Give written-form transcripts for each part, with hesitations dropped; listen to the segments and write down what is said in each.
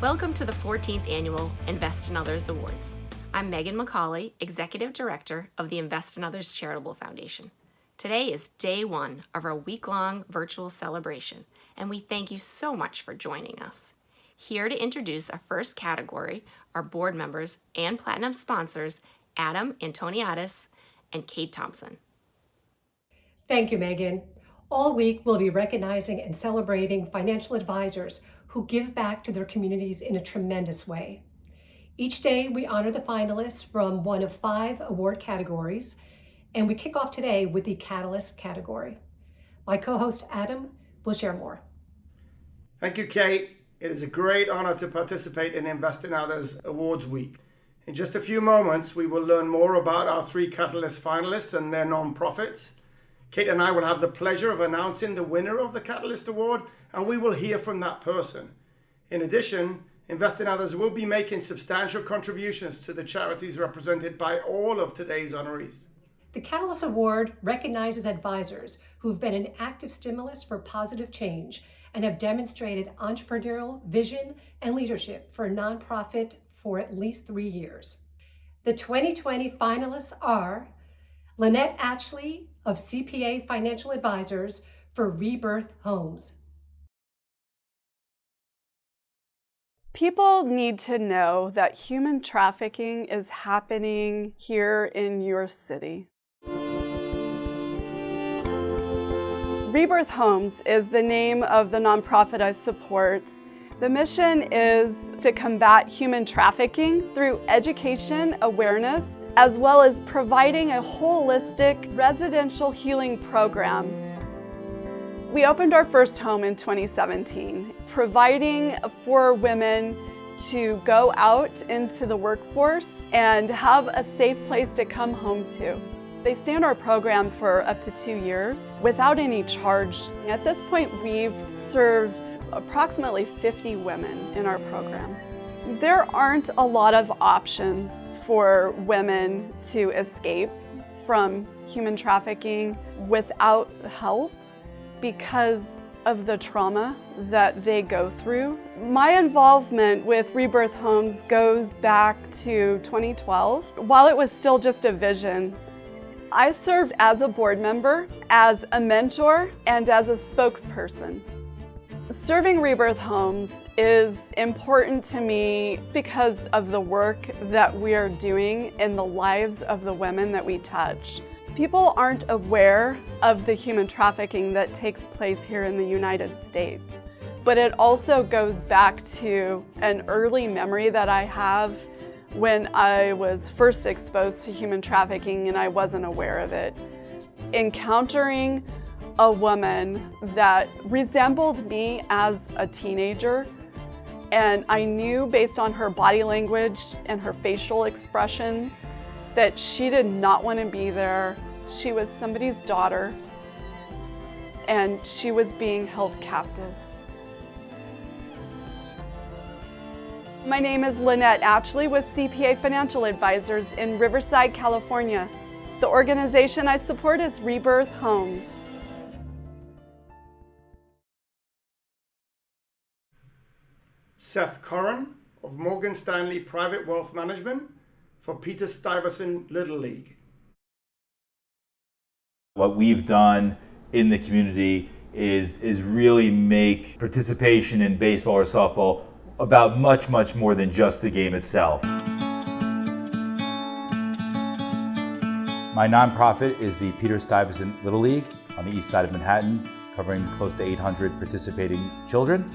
Welcome to the 14th Annual Invest in Others Awards. I'm Megan McCauley, Executive Director of the Invest in Others Charitable Foundation. Today is day one of our week-long virtual celebration, and we thank you so much for joining us. Here to introduce our first category are board members and Platinum sponsors Adam Antoniadis and Kate Thompson. Thank you, Megan. All week, we'll be recognizing and celebrating financial advisors who give back to their communities in a tremendous way. Each day, we honor the finalists from one of 5 award categories, and we kick off today with the Catalyst category. My co-host, Adam, will share more. Thank you, Kate. It is a great honor to participate in Invest in Others Awards Week. In just a few moments, we will learn more about our 3 Catalyst finalists and their nonprofits. Kate and I will have the pleasure of announcing the winner of the Catalyst Award, and we will hear from that person. In addition, Invest in Others will be making substantial contributions to the charities represented by all of today's honorees. The Catalyst Award recognizes advisors who've been an active stimulus for positive change and have demonstrated entrepreneurial vision and leadership for a nonprofit for at least 3 years. The 2020 finalists are Lynette Atchley of CPA Financial Advisors for Rebirth Homes. People need to know that human trafficking is happening here in your city. Rebirth Homes is the name of the nonprofit I support. The mission is to combat human trafficking through education, awareness, as well as providing a holistic residential healing program. We opened our first home in 2017, providing for women to go out into the workforce and have a safe place to come home to. They stay in our program for up to 2 years without any charge. At this point, we've served approximately 50 women in our program. There aren't a lot of options for women to escape from human trafficking without help because of the trauma that they go through. My involvement with Rebirth Homes goes back to 2012. While it was still just a vision, I served as a board member, as a mentor, and as a spokesperson. Serving Rebirth Homes is important to me because of the work that we are doing in the lives of the women that we touch. People aren't aware of the human trafficking that takes place here in the United States, but it also goes back to an early memory that I have when I was first exposed to human trafficking and I wasn't aware of it. Encountering a woman that resembled me as a teenager, and I knew based on her body language and her facial expressions that she did not want to be there. She was somebody's daughter and she was being held captive. My name is Lynette Atchley with CPA Financial Advisors in Riverside, California. The organization I support is Rebirth Homes. Seth Corran of Morgan Stanley Private Wealth Management for Peter Stuyvesant Little League. What we've done in the community is really make participation in baseball or softball about much more than just the game itself. My nonprofit is the Peter Stuyvesant Little League on the east side of Manhattan, covering close to 800 participating children.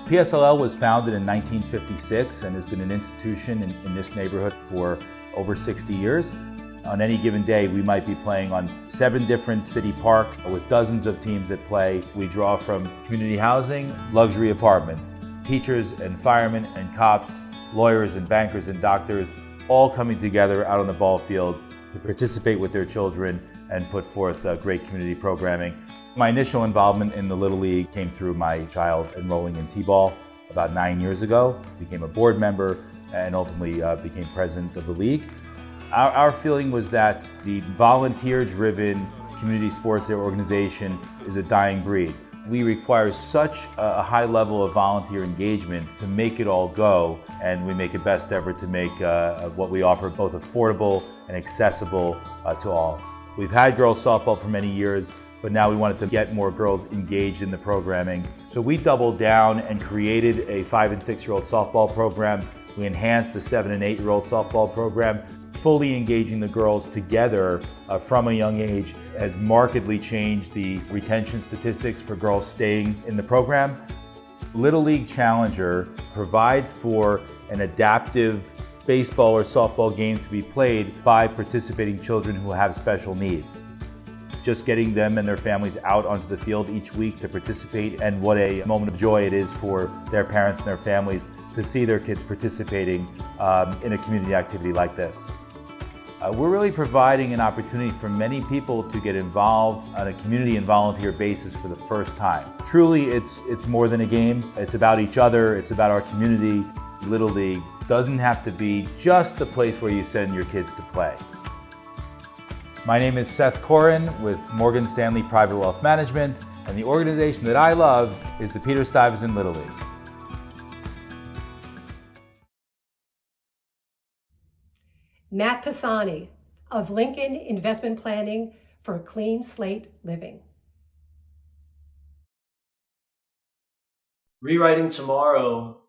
PSLL was founded in 1956 and has been an institution in this neighborhood for over 60 years. On any given day, we might be playing on 7 different city parks with dozens of teams at play. We draw from community housing, luxury apartments, teachers and firemen and cops, lawyers and bankers and doctors, all coming together out on the ball fields to participate with their children and put forth great community programming. My initial involvement in the Little League came through my child enrolling in T-ball about 9 years ago, became a board member, and ultimately became president of the league. Our feeling was that the volunteer-driven community sports organization is a dying breed. We require such a high level of volunteer engagement to make it all go, and we make a best effort to make what we offer both affordable and accessible to all. We've had girls softball for many years, but now we wanted to get more girls engaged in the programming. So we doubled down and created a 5- and 6-year-old softball program. We enhanced the 7- and 8-year-old softball program. Fully engaging the girls together from a young age has markedly changed the retention statistics for girls staying in the program. Little League Challenger provides for an adaptive baseball or softball game to be played by participating children who have special needs. Just getting them and their families out onto the field each week to participate, and what a moment of joy it is for their parents and their families to see their kids participating in a community activity like this. We're really providing an opportunity for many people to get involved on a community and volunteer basis for the first time. Truly, it's more than a game. It's about each other. It's about our community. Little League doesn't have to be just the place where you send your kids to play. My name is Seth Corin with Morgan Stanley Private Wealth Management, and the organization that I love is the Peter Stuyvesant Little League. Matt Pisani of Lincoln Investment Planning for Clean Slate Living. Rewriting tomorrow,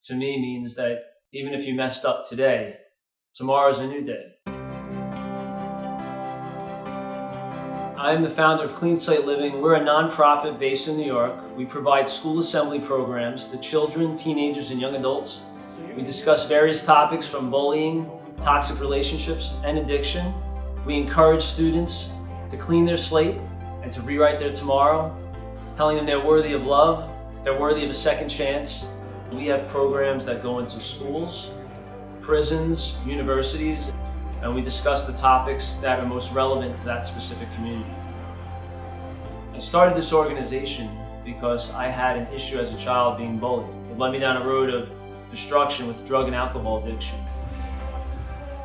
to me, means that even if you messed up today, tomorrow's a new day. I'm the founder of Clean Slate Living. We're a nonprofit based in New York. We provide school assembly programs to children, teenagers, and young adults. We discuss various topics from bullying, toxic relationships, and addiction. We encourage students to clean their slate and to rewrite their tomorrow, telling them they're worthy of love, they're worthy of a second chance. We have programs that go into schools, prisons, universities, and we discuss the topics that are most relevant to that specific community. I started this organization because I had an issue as a child being bullied. It led me down a road of destruction with drug and alcohol addiction.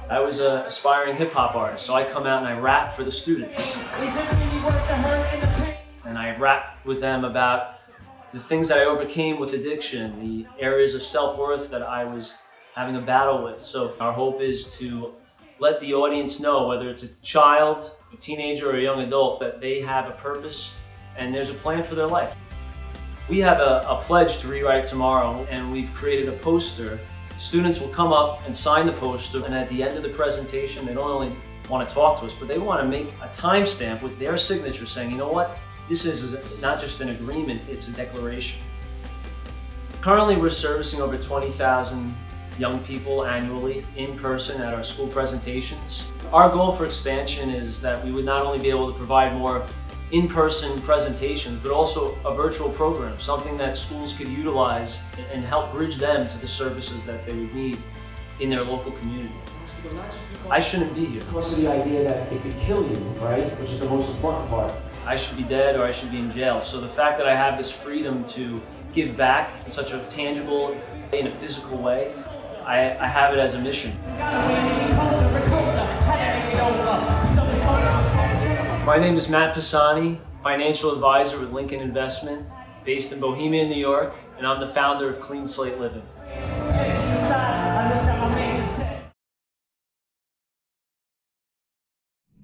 I was an aspiring hip-hop artist, so I come out and I rap for the students. And I rap with them about the things that I overcame with addiction, the areas of self-worth that I was having a battle with. So our hope is to let the audience know, whether it's a child, a teenager, or a young adult, that they have a purpose and there's a plan for their life. We have a pledge to rewrite tomorrow, and we've created a poster. Students will come up and sign the poster, and at the end of the presentation, they don't only want to talk to us, but they want to make a timestamp with their signature saying, you know what, this is not just an agreement, it's a declaration. Currently, we're servicing over 20,000 young people annually in person at our school presentations. Our goal for expansion is that we would not only be able to provide more in-person presentations, but also a virtual program, something that schools could utilize and help bridge them to the services that they would need in their local community. I shouldn't be here. Also the idea that it could kill you, right? Which is the most important part. I should be dead or I should be in jail. So the fact that I have this freedom to give back in such a tangible, in a physical way, I have it as a mission. My name is Matt Pisani, financial advisor with Lincoln Investment, based in Bohemia, New York, and I'm the founder of Clean Slate Living.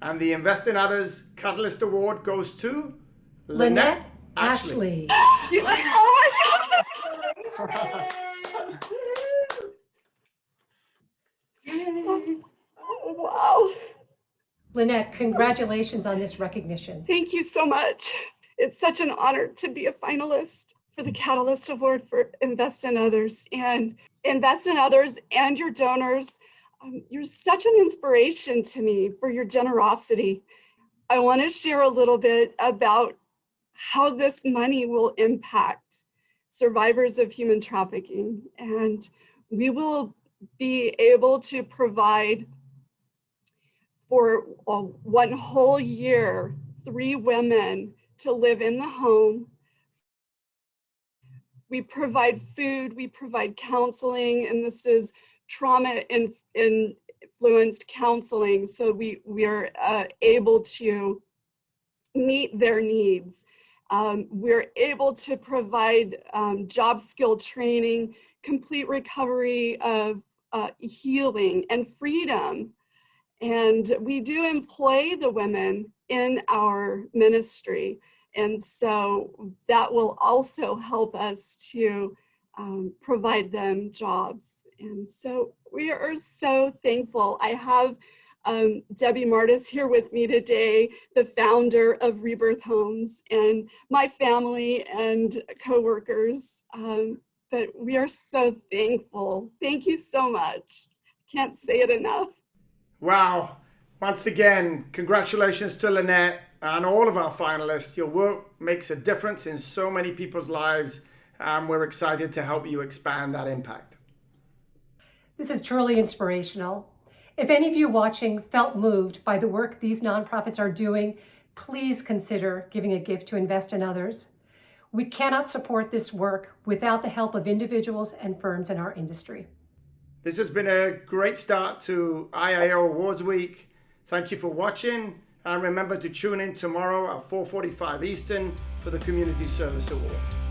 And the Invest in Others Catalyst Award goes to Lynette Ashley. Oh my God. Oh, wow. Lynette, congratulations on this recognition. Thank you so much. It's such an honor to be a finalist for the Catalyst Award for Invest in Others. And Invest in Others and your donors, you're such an inspiration to me for your generosity. I want to share a little bit about how this money will impact survivors of human trafficking. And we will be able to provide for one whole year, 3 women to live in the home. We provide food, we provide counseling, and this is trauma influenced counseling. So we are able to meet their needs. We're able to provide job skill training, complete recovery of healing and freedom. And we do employ the women in our ministry. And so that will also help us to provide them jobs. And so we are so thankful. I have Debbie Martis here with me today, the founder of Rebirth Homes, and my family and coworkers. But we are so thankful. Thank you so much. Can't say it enough. Wow. Once again, congratulations to Lynette and all of our finalists. Your work makes a difference in so many people's lives, and we're excited to help you expand that impact. This is truly inspirational. If any of you watching felt moved by the work these nonprofits are doing, please consider giving a gift to invest in others. We cannot support this work without the help of individuals and firms in our industry. This has been a great start to IIO Awards Week. Thank you for watching, and remember to tune in tomorrow at 4:45 Eastern for the Community Service Award.